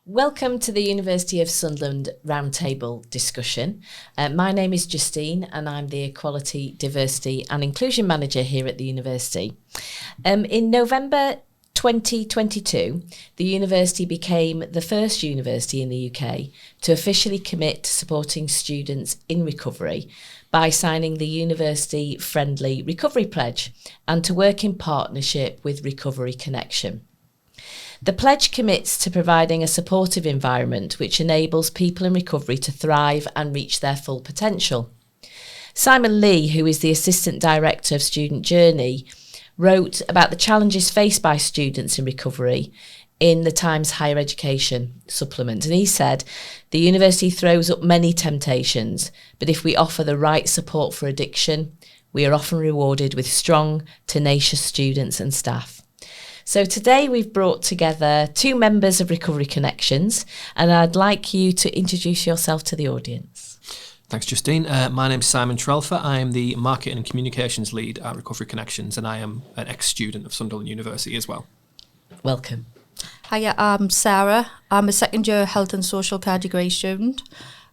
Welcome to the University of Sunderland Roundtable discussion. My name is Justine and I'm the Equality, Diversity and Inclusion Manager here at the university. In November 2022, the university became the first university in the UK to officially commit to supporting students in recovery by signing the University Friendly Recovery Pledge and to work in partnership with Recovery Connection. The pledge commits to providing a supportive environment which enables people in recovery to thrive and reach their full potential. Simon Lee, who is the Assistant Director of Student Journey, wrote about the challenges faced by students in recovery in the Times Higher Education supplement. And he said, the university throws up many temptations, but if we offer the right support for addiction, we are often rewarded with strong, tenacious students and staff. So today we've brought together two members of Recovery Connections, and I'd like you to introduce yourself to the audience. Thanks, Justine. My name's Simon Trelfer. I am the Marketing and Communications Lead at Recovery Connections, and I am an ex-student of Sunderland University as well. Welcome. Hiya, I'm Sarah. I'm a second year health and social care degree student,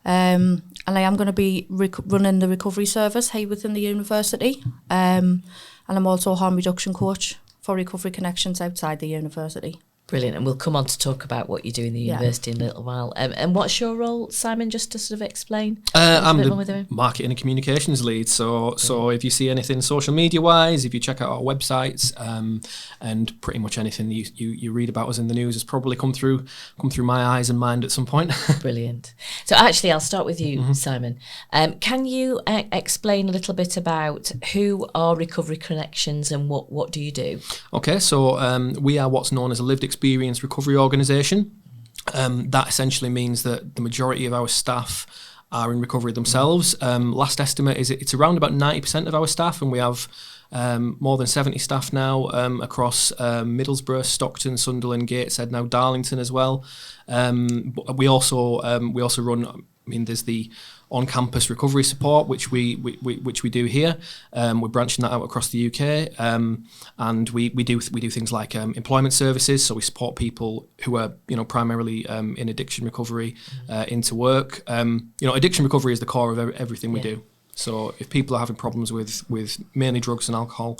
and I am going to be running the recovery service here within the university, and I'm also a harm reduction coach for Recovery Connections outside the university. Brilliant, and we'll come on to talk about what you do in the university in a little while. And what's your role, Simon, just to sort of explain? I'm the Marketing and Communications Lead, so if you see anything social media-wise, if you check out our websites, and pretty much anything you read about us in the news has probably come through my eyes and mind at some point. Brilliant. So actually, I'll start with you, Simon. Can you explain a little bit about who are Recovery Connections and what do you do? Okay, so we are what's known as a lived experience recovery organisation. That essentially means that the majority of our staff are in recovery themselves. Last estimate is it's around about 90% of our staff, and we have more than 70 staff now across Middlesbrough, Stockton, Sunderland, Gateshead, now Darlington as well. But we also run. There's the on-campus recovery support, which we do here. We're branching that out across the UK, and we do things like employment services. So we support people who are primarily in addiction recovery into work. Addiction recovery is the core of everything we do. So if people are having problems with mainly drugs and alcohol,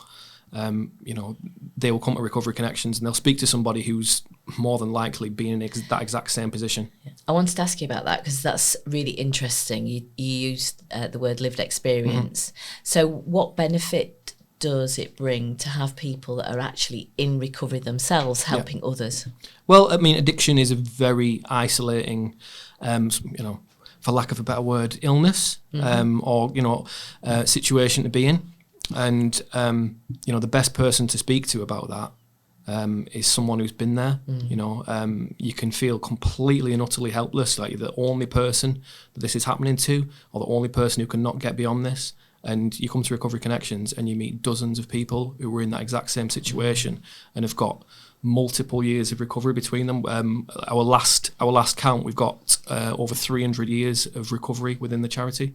they will come to Recovery Connections and they'll speak to somebody who's more than likely been in that exact same position. I wanted to ask you about that because that's really interesting. You used the word lived experience. So what benefit does it bring to have people that are actually in recovery themselves helping others? Well, addiction is a very isolating, for lack of a better word, illness or situation to be in. And, the best person to speak to about that is someone who's been there. You can feel completely and utterly helpless, like you're the only person that this is happening to, or the only person who cannot get beyond this. And you come to Recovery Connections and you meet dozens of people who were in that exact same situation and have got multiple years of recovery between them. Our last count, we've got over 300 years of recovery within the charity,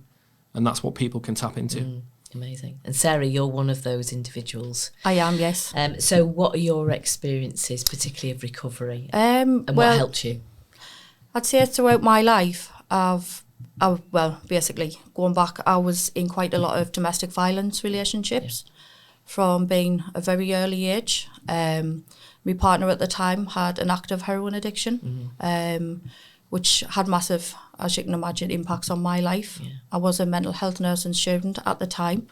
and that's what people can tap into. Amazing. And Sarah, you're one of those individuals. I am, yes. So what are your experiences, particularly of recovery, and what helped you? I'd say throughout my life, basically, going back, I was in quite a lot of domestic violence relationships from being a very early age. My partner at the time had an active heroin addiction, which had massive, as you can imagine, impacts on my life. Yeah. I was a mental health nursing student at the time,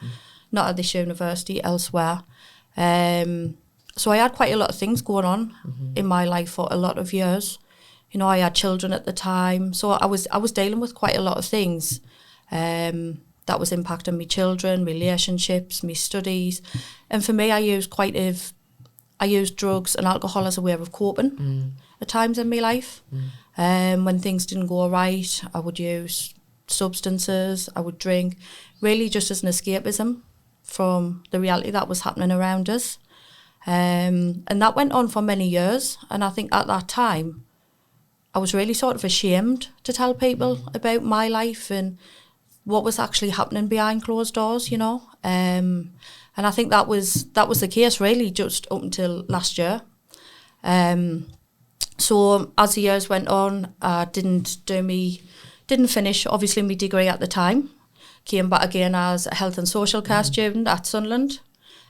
not at this university, elsewhere. So I had quite a lot of things going on in my life for a lot of years. I had children at the time, so I was dealing with quite a lot of things that was impacting my children, relationships, my studies. And for me, I used drugs and alcohol as a way of coping at times in my life. When things didn't go right, I would use substances, I would drink, really just as an escapism from the reality that was happening around us. And that went on for many years. And I think at that time, I was really sort of ashamed to tell people about my life and what was actually happening behind closed doors, And I think that was the case really just up until last year. So as the years went on, I didn't finish, obviously, my degree at the time. Came back again as a health and social care student at Sunderland.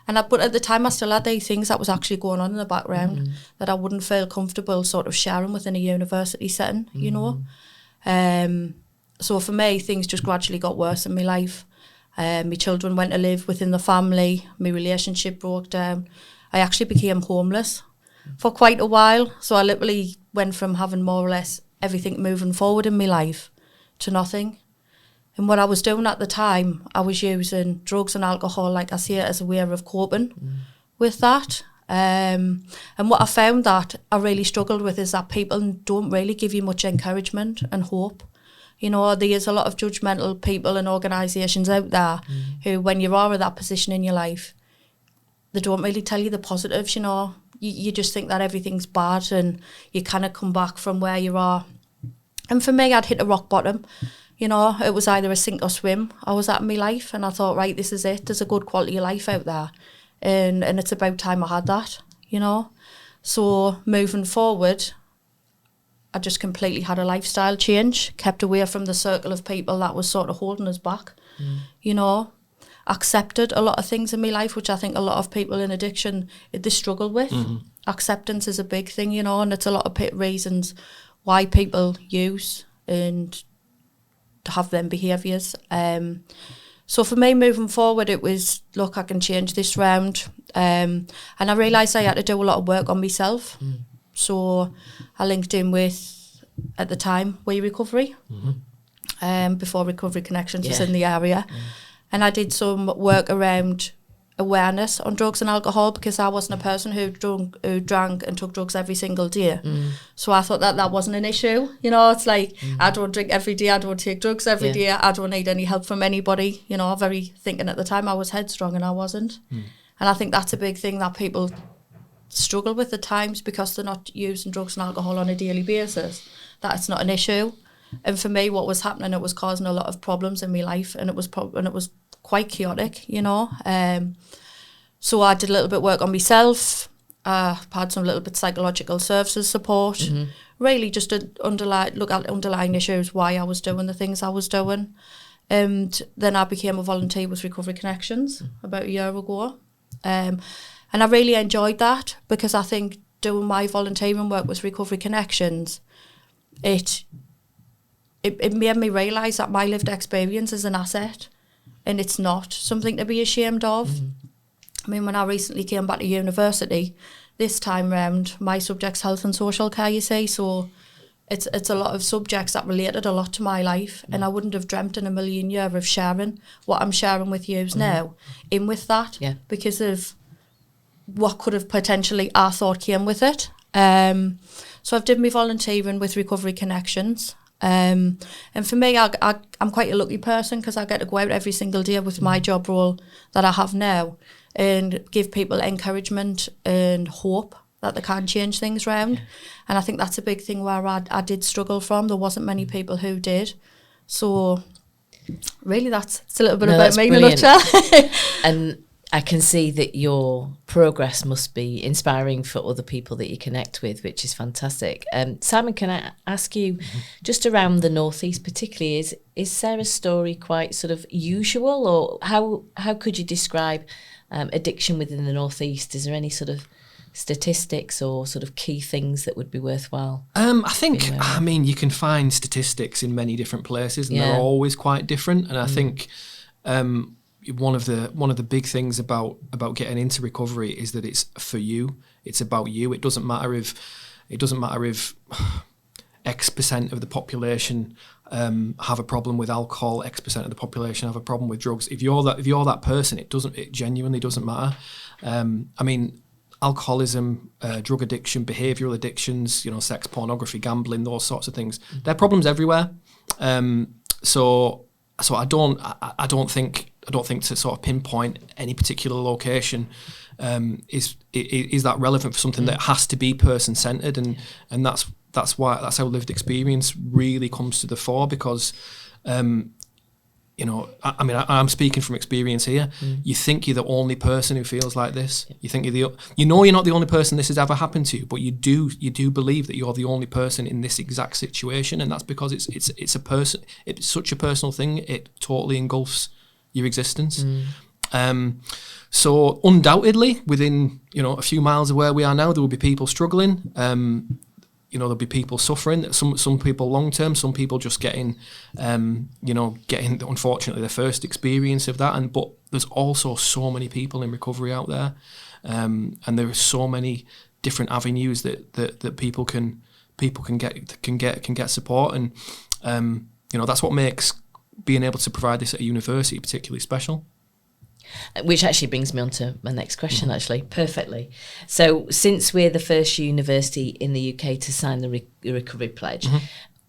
But at the time, I still had these things that was actually going on in the background that I wouldn't feel comfortable sort of sharing within a university setting, you know. So for me, things just gradually got worse in my life. My children went to live within the family. My relationship broke down. I actually became homeless for quite a while. So I literally went from having more or less everything moving forward in my life to nothing. And what I was doing at the time, I was using drugs and alcohol, like I say, as a way of coping with that. And what I found that I really struggled with is that people don't really give you much encouragement and hope. You know, there's a lot of judgmental people and organisations out there who, when you are in that position in your life, they don't really tell you the positives, you know. You just think that everything's bad and you kind of come back from where you are. And for me, I'd hit a rock bottom. You know, it was either a sink or swim. I was at in my life and I thought, right, this is it. There's a good quality of life out there. And it's about time I had that, you know. So moving forward, I just completely had a lifestyle change, kept away from the circle of people that was sort of holding us back, you know. Accepted a lot of things in my life, which I think a lot of people in addiction, they struggle with. Acceptance is a big thing, you know, and it's a lot of reasons why people use and to have them behaviours. So for me, moving forward, it was, look, I can change this round. And I realised I had to do a lot of work on myself. So I linked in with, at the time, We Recovery, before Recovery Connections was in the area. And I did some work around awareness on drugs and alcohol because I wasn't a person who drank and took drugs every single day. So I thought that wasn't an issue. You know, it's like, I don't drink every day, I don't take drugs every day, I don't need any help from anybody. You know, very thinking at the time I was headstrong and I wasn't. And I think that's a big thing that people struggle with at times because they're not using drugs and alcohol on a daily basis, that it's not an issue. And for me, what was happening, it was causing a lot of problems in my life and it was quite chaotic, you know. So I did a little bit of work on myself. I had some little bit psychological services support. Really just to look at underlying issues, why I was doing the things I was doing. And then I became a volunteer with Recovery Connections about a year ago. And I really enjoyed that because I think doing my volunteering work with Recovery Connections, it made me realise that my lived experience is an asset. And it's not something to be ashamed of. I mean, when I recently came back to university, this time round, my subject's health and social care, you see, so it's a lot of subjects that related a lot to my life, and I wouldn't have dreamt in a million years of sharing what I'm sharing with you now in with that because of what could have potentially, I thought, came with it. So I've did my volunteering with Recovery Connections. And for me, I'm quite a lucky person because I get to go out every single day with my job role that I have now and give people encouragement and hope that they can change things round. And I think that's a big thing where I did struggle from. There wasn't many people who did. So really it's a little bit about me in a nutshell. And I can see that your progress must be inspiring for other people that you connect with, which is fantastic. Simon, can I ask you, just around the North East particularly, is Sarah's story quite sort of usual, or how could you describe addiction within the North East? Is there any sort of statistics or sort of key things that would be worthwhile? I mean, you can find statistics in many different places, and they're always quite different. And I think one of the big things about getting into recovery is that it's for you. It's about you. It doesn't matter if X% of the population have a problem with alcohol, X% of the population have a problem with drugs. If you're that person, it genuinely doesn't matter. I mean, alcoholism, drug addiction, behavioural addictions, sex, pornography, gambling, those sorts of things. They're problems everywhere. So I don't think to sort of pinpoint any particular location is that relevant for something that has to be person centred, and that's how lived experience really comes to the fore, because you know, I mean, I'm speaking from experience here. You think you're the only person who feels like this. You think you're not the only person this has ever happened to, but you do believe that you're the only person in this exact situation, and that's because it's such a personal thing. It totally engulfs your existence. So undoubtedly, within a few miles of where we are now, there will be people struggling. There'll be people suffering. Some people long term. Some people just getting unfortunately their first experience of that. But there's also so many people in recovery out there, and there are so many different avenues that people can get support, and that's what makes being able to provide this at a university particularly special. Which actually brings me on to my next question, actually, perfectly. So since we're the first university in the UK to sign the Recovery Pledge,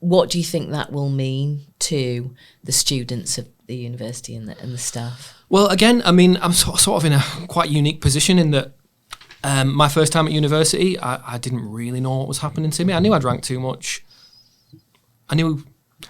what do you think that will mean to the students of the university and the staff? Well, again, I mean, I'm sort of in a quite unique position in that my first time at university, I didn't really know what was happening to me. I knew I drank too much. I knew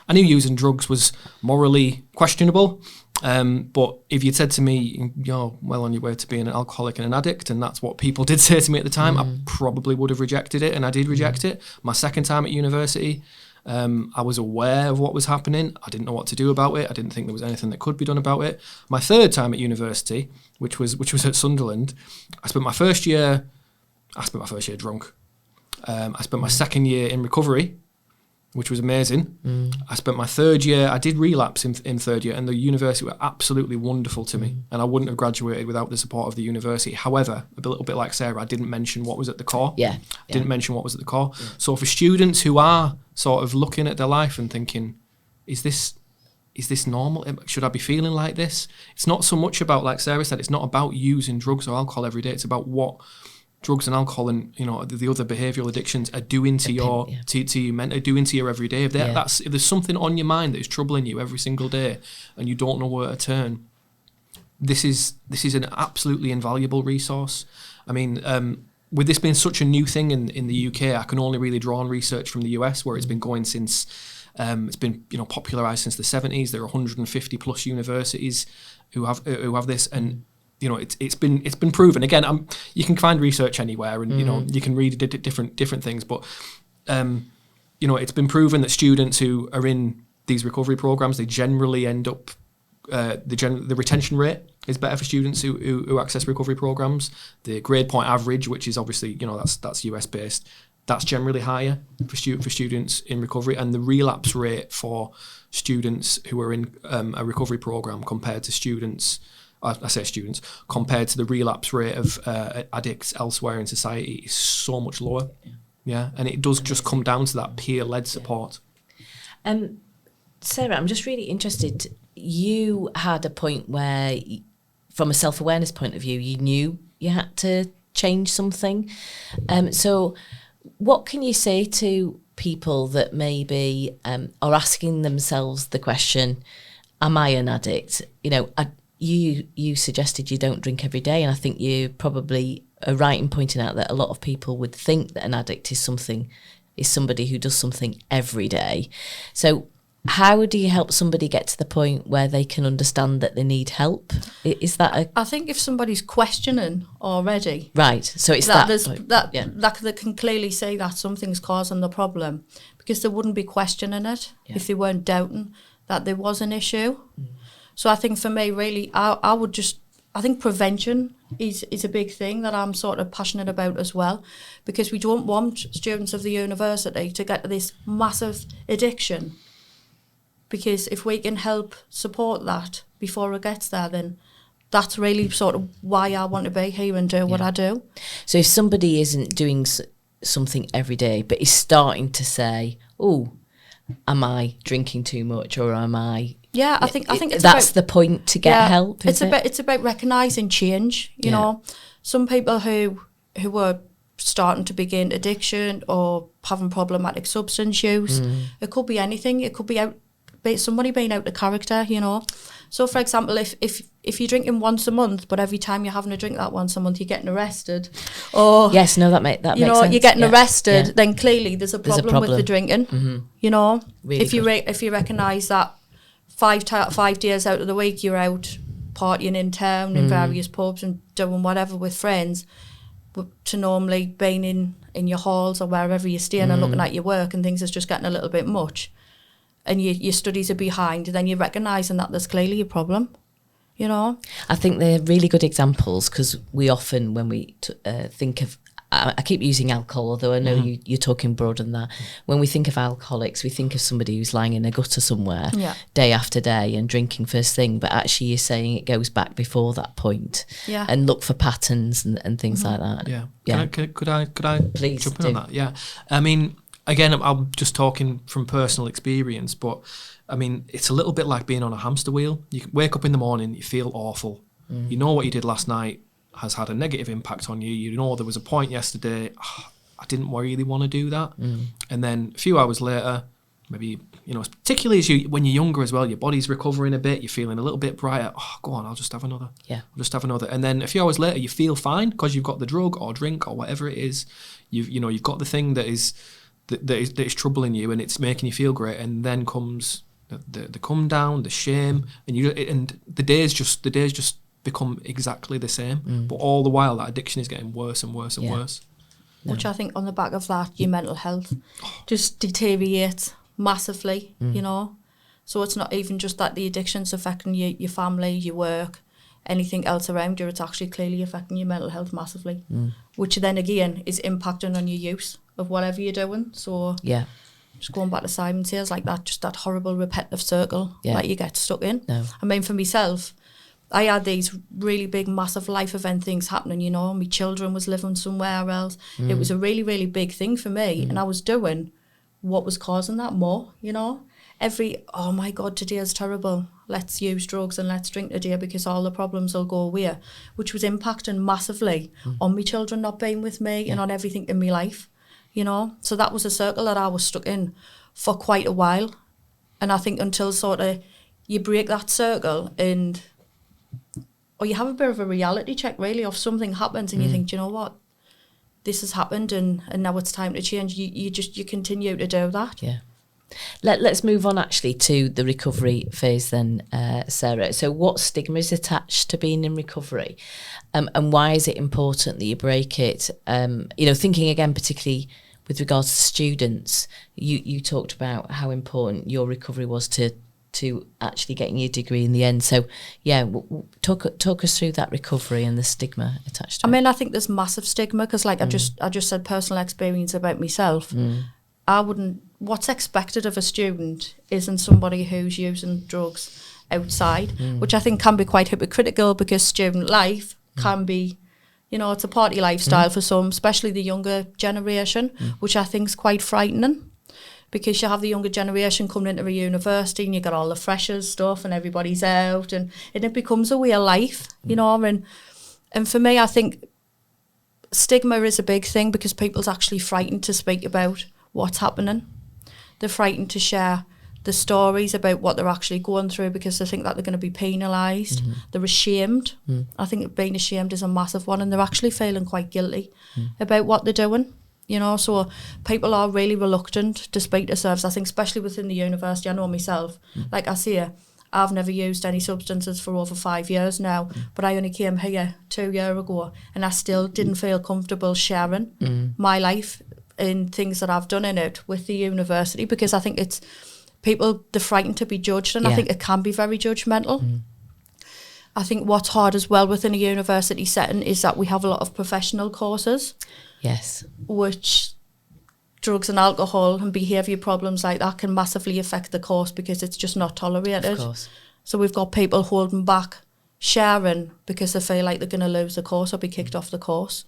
using drugs was morally questionable. But if you'd said to me, you're well on your way to being an alcoholic and an addict, and that's what people did say to me at the time, I probably would have rejected it, and I did reject it. My second time at university, I was aware of what was happening. I didn't know what to do about it. I didn't think there was anything that could be done about it. My third time at university, which was at Sunderland, I spent my first year drunk. I spent my second year in recovery, which was amazing. I spent my third year, I did relapse in third year, and the university were absolutely wonderful to me, and I wouldn't have graduated without the support of the university. However, a little bit like Sarah, I didn't mention what was at the core. Didn't mention what was at the core. So for students who are sort of looking at their life and thinking, is this normal? Should I be feeling like this? It's not so much about, like Sarah said, it's not about using drugs or alcohol every day. It's about what drugs and alcohol and the other behavioural addictions are doing to your mental, doing to your everyday. If there's something on your mind that is troubling you every single day and you don't know where to turn, this is an absolutely invaluable resource. I mean, with this being such a new thing in the UK, I can only really draw on research from the US, where it's been going since it's been popularised since the 70s. There are 150 plus universities who have this, and it's been proven. Again, you can find research anywhere, and you can read different things, but it's been proven that students who are in these recovery programs, they generally end up the retention rate is better for students who access recovery programs. The grade point average, which is obviously that's US based, that's generally higher for students in recovery, and the relapse rate for students who are in a recovery program compared to compared to the relapse rate of addicts elsewhere in society is so much lower. Yeah, and it does just come down to that peer-led support. Sarah, I'm just really interested. You had a point where, from a self-awareness point of view, you knew you had to change something. So what can you say to people that maybe are asking themselves the question, am I an addict? You suggested you don't drink every day, and I think you probably are right in pointing out that a lot of people would think that an addict is somebody who does something every day. So how do you help somebody get to the point where they can understand that they need help? Is that I think if somebody's questioning already, right? So it's that they can clearly say that something's causing the problem, because they wouldn't be questioning it if they weren't doubting that there was an issue. So I think for me, really, I think prevention is a big thing that I'm sort of passionate about as well, because we don't want students of the university to get to this massive addiction, because if we can help support that before it gets there, then that's really sort of why I want to be here and do what I do. So if somebody isn't doing something every day, but is starting to say, oh, am I drinking too much, or am I... Yeah, I think it's that's the point to get help. It's about recognising change. You know, some people who are starting to begin addiction or having problematic substance use. It could be anything. It could be somebody being out of character. So for example, if you're drinking once a month, but every time you're having a drink that once a month, you're getting arrested, or that makes sense. You're getting arrested, then clearly there's a problem with the drinking. Really if you recognise that 5 days out of the week you're out partying in town in various pubs and doing whatever with friends, to normally being in your halls or wherever you're staying and looking at your work and things is just getting a little bit much, and your studies are behind, then you're recognising that there's clearly a problem, you know. I think they're really good examples, because we often, when we think of, I keep using alcohol, although I know you're talking broader than that. When we think of alcoholics, we think of somebody who's lying in a gutter somewhere day after day and drinking first thing, but actually you're saying it goes back before that point, and look for patterns and things like that. Yeah. Could I Please jump in on that? Yeah. I mean, again, I'm just talking from personal experience, but I mean, it's a little bit like being on a hamster wheel. You wake up in the morning, you feel awful. You know what you did last night has had a negative impact on you. You know there was a point yesterday, I didn't really want to do that. And then a few hours later, maybe, you know, particularly when you're younger as well, your body's recovering a bit, you're feeling a little bit brighter. Oh, go on, I'll just have another. Yeah. I'll just have another. And then a few hours later, you feel fine because you've got the drug or drink or whatever it is. You've got the thing that is troubling you and it's making you feel great. And then comes the come down, the shame, and the days just become exactly the same, but all the while that addiction is getting worse and worse and worse. Which I think on the back of that, your mental health just deteriorates massively, you know. So it's not even just that the addiction's affecting your family, your work, anything else around you. It's actually clearly affecting your mental health massively, which then again is impacting on your use of whatever you're doing. So just going back to Simon says, like that, just that horrible repetitive circle that you get stuck in. I mean, for myself, I had these really big, massive life event things happening, you know. My children was living somewhere else. It was a really, really big thing for me. And I was doing what was causing that more, you know. Oh my God, today is terrible. Let's use drugs and let's drink today because all the problems will go away. Which was impacting massively on my children not being with me and on everything in my life, you know. So that was a circle that I was stuck in for quite a while. And I think until sort of you break that circle or you have a bit of a reality check, really, of something happens and you think, do you know what, this has happened and now it's time to change. You continue to do that. Yeah. Let's move on actually to the recovery phase then, Sarah. So what stigma is attached to being in recovery, and why is it important that you break it? You know, thinking again particularly with regards to students, you talked about how important your recovery was to actually getting your degree in the end. So, yeah, talk us through that recovery and the stigma attached to it. I mean, I think there's massive stigma because, like I just said, personal experience about myself. What's expected of a student isn't somebody who's using drugs outside, which I think can be quite hypocritical because student life can be, you know, it's a party lifestyle for some, especially the younger generation, which I think is quite frightening. Because you have the younger generation coming into a university and you got all the freshers stuff and everybody's out and it becomes a way of life, you know. And for me, I think stigma is a big thing because people's actually frightened to speak about what's happening. They're frightened to share the stories about what they're actually going through because they think that they're going to be penalised. They're ashamed. I think being ashamed is a massive one, and they're actually feeling quite guilty about what they're doing. You know, so people are really reluctant to speak to service. I think especially within the university, I know myself, like I say, I've never used any substances for over 5 years now, but I only came here 2 years ago and I still didn't feel comfortable sharing my life and things that I've done in it with the university because I think it's people, they're frightened to be judged and I think it can be very judgmental. I think what's hard as well within a university setting is that we have a lot of professional courses. Yes. Which drugs and alcohol and behaviour problems like that can massively affect the course because it's just not tolerated. Of course. So we've got people holding back sharing because they feel like they're going to lose the course or be kicked off the course,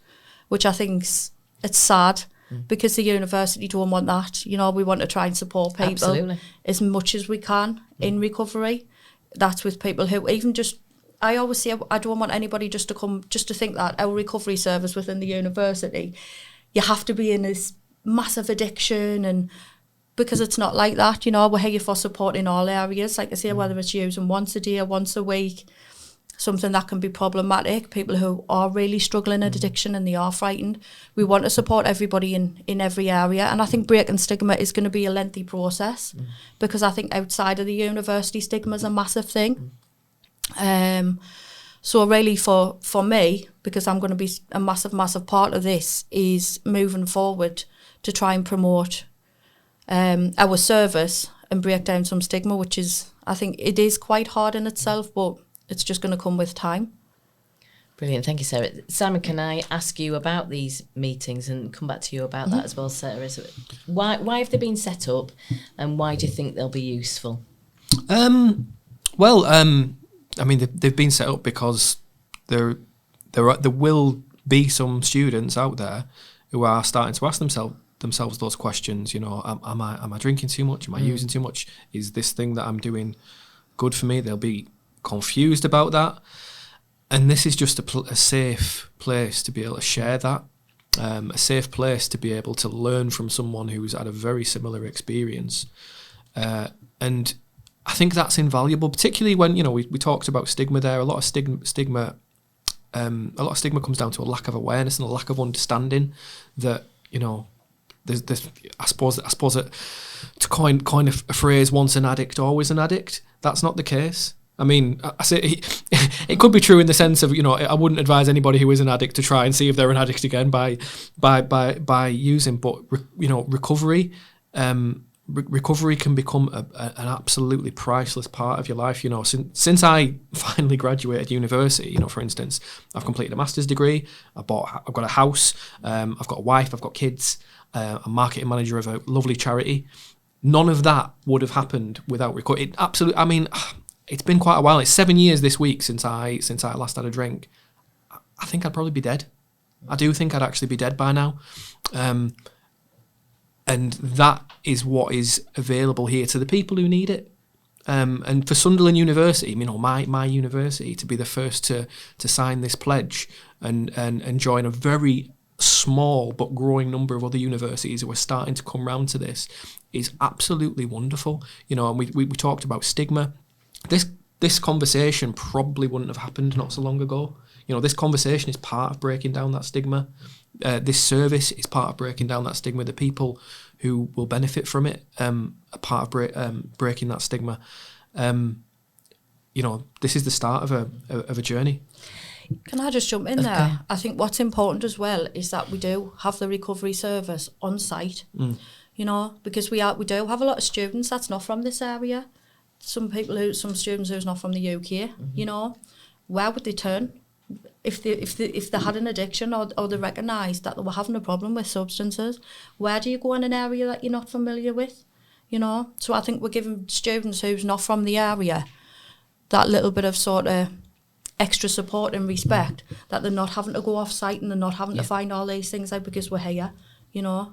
which I think it's sad because the university don't want that. You know, we want to try and support people as much as we can in recovery. That's with people who even just, I always say I don't want anybody just to think that our recovery service within the university, you have to be in this massive addiction and because it's not like that, you know, we're here for support in all areas. Like I say, whether it's using once a day or once a week, something that can be problematic, people who are really struggling at addiction and they are frightened. We want to support everybody in every area, and I think breaking stigma is going to be a lengthy process because I think outside of the university, stigma is a massive thing. So really for me, because I'm going to be a massive part of this, is moving forward to try and promote our service and break down some stigma, which is, I think it is quite hard in itself, but it's just going to come with time. Brilliant, thank you, Sarah. Simon, can I ask you about these meetings and come back to you about that as well, Sarah? Why have they been set up, and why do you think they'll be useful? I mean, they've been set up because there will be some students out there who are starting to ask themselves those questions. You know, am I drinking too much? Am I using too much? Is this thing that I'm doing good for me? They'll be confused about that, and this is just a safe place to be able to share that, a safe place to be able to learn from someone who's had a very similar experience, and I think that's invaluable, particularly when, you know, we talked about stigma there. A lot of stigma comes down to a lack of awareness and a lack of understanding that, you know, there's I suppose that to coin a phrase, once an addict, always an addict. That's not the case. I mean, I say it could be true in the sense of, you know, I wouldn't advise anybody who is an addict to try and see if they're an addict again by using, but you know, recovery can become an absolutely priceless part of your life. You know, since I finally graduated university, you know, for instance, I've completed a master's degree, I've got a house, I've got a wife, I've got kids, I'm marketing manager of a lovely charity. None of that would have happened without recovery. I mean, it's been quite a while. It's 7 years this week since I last had a drink. I think I'd probably be dead. I do think I'd actually be dead by now. And that is what is available here to the people who need it. And for Sunderland University, you know, my university, to be the first to sign this pledge and join a very small but growing number of other universities who are starting to come round to this is absolutely wonderful. You know, and we talked about stigma. This conversation probably wouldn't have happened not so long ago. You know, this conversation is part of breaking down that stigma. This service is part of breaking down that stigma. The people who will benefit from it are part of breaking that stigma. You know, this is the start of a journey. Can I just jump in there? I think what's important as well is that we do have the recovery service on site. You know, because we do have a lot of students that's not from this area. Some students who's not from the UK. You know, where would they turn if they had an addiction or they recognised that they were having a problem with substances? Where do you go in an area that you're not familiar with? You know, so I think we're giving students who's not from the area that little bit of sort of extra support and respect, that they're not having to go off site and they're not having to find all these things out, because we're here. You know,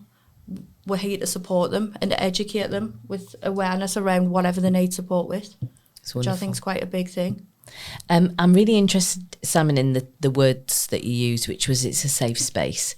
we're here to support them and to educate them with awareness around whatever they need support with, which I think is quite a big thing. I'm really interested, Simon, in the words that you used, which was it's a safe space.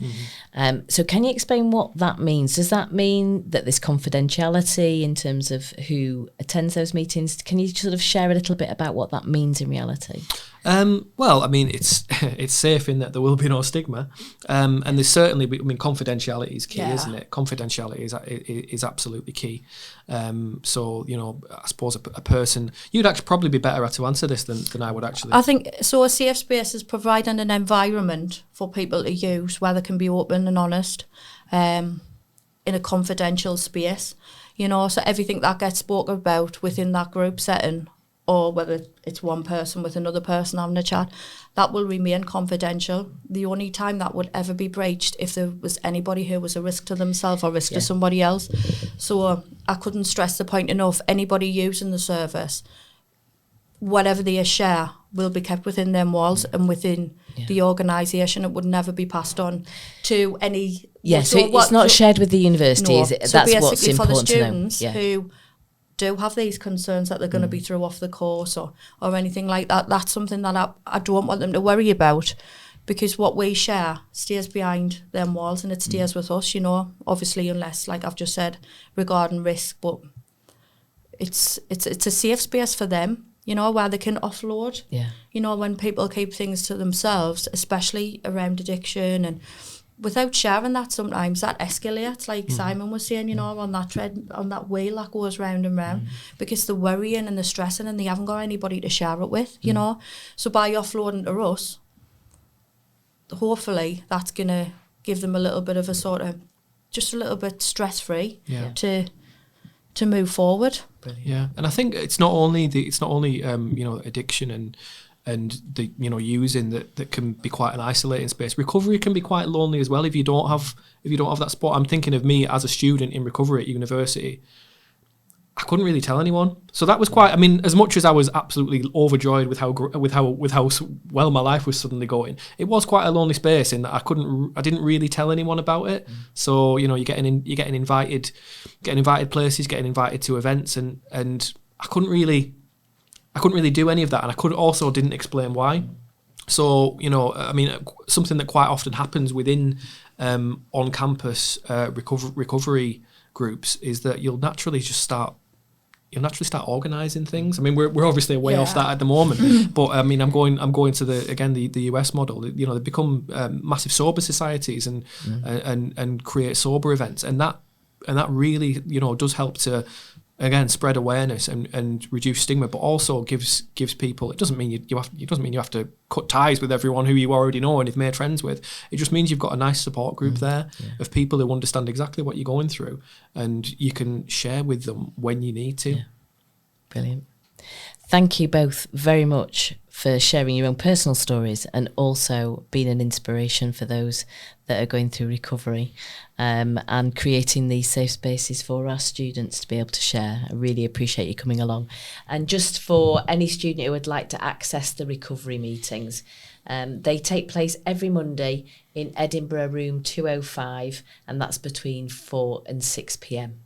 So can you explain what that means? Does that mean that there's confidentiality in terms of who attends those meetings? Can you sort of share a little bit about what that means in reality? Well, I mean, it's safe in that there will be no stigma, and there's certainly, I mean, confidentiality is key, isn't it? Confidentiality is absolutely key. So, you know, I suppose a person, you'd actually probably be better at to answer this than I would actually. I think so. A safe space is providing an environment for people to use where they can be open and honest, in a confidential space. You know, so everything that gets spoken about within that group setting, or whether it's one person with another person having a chat, that will remain confidential. The only time that would ever be breached if there was anybody who was a risk to themselves or risk to somebody else. So I couldn't stress the point enough. Anybody using the service, whatever they share will be kept within them walls and within the organisation. It would never be passed on to any... Yeah, so it's not shared with the university, is it? So that's what's important for the students to know. who do have these concerns that they're going to be through off the course or anything like that, that's something that I don't want them to worry about, because what we share stays behind them walls and it stays with us, you know, obviously, unless, like I've just said, regarding risk, but it's a safe space for them. you know, where they can offload. Yeah. You know, when people keep things to themselves, especially around addiction, and without sharing that, sometimes that escalates, like Simon was saying, you know, on that wheel that goes round and round, because they're worrying and they're stressing and they haven't got anybody to share it with, you know. So by offloading to us, hopefully that's going to give them a little bit of a sort of, just a little bit stress-free to move forward. Brilliant. Yeah, and I think it's not only you know, addiction and the, you know, using that can be quite an isolating space. Recovery can be quite lonely as well if you don't have that spot. I'm thinking of me as a student in recovery at university. I couldn't really tell anyone, so that was quite. I mean, as much as I was absolutely overjoyed with how well my life was suddenly going, it was quite a lonely space in that I didn't really tell anyone about it. So, you know, you're getting invited places, getting invited to events, and I couldn't really do any of that, and I didn't explain why. So, you know, I mean, something that quite often happens within on campus recovery groups is that you'll naturally start organising things. I mean, we're obviously way off that at the moment, but I mean, I'm going to the US model. You know, they become massive sober societies and create sober events, and that really, you know, does help to, again, spread awareness and reduce stigma, but also gives people. It doesn't mean you have to cut ties with everyone who you already know and have made friends with. It just means you've got a nice support group there of people who understand exactly what you're going through, and you can share with them when you need to. Yeah. Brilliant. Thank you both very much for sharing your own personal stories and also being an inspiration for those that are going through recovery, and creating these safe spaces for our students to be able to share. I really appreciate you coming along. And just for any student who would like to access the recovery meetings, they take place every Monday in Edinburgh Room 205, and that's between 4 and 6 p.m.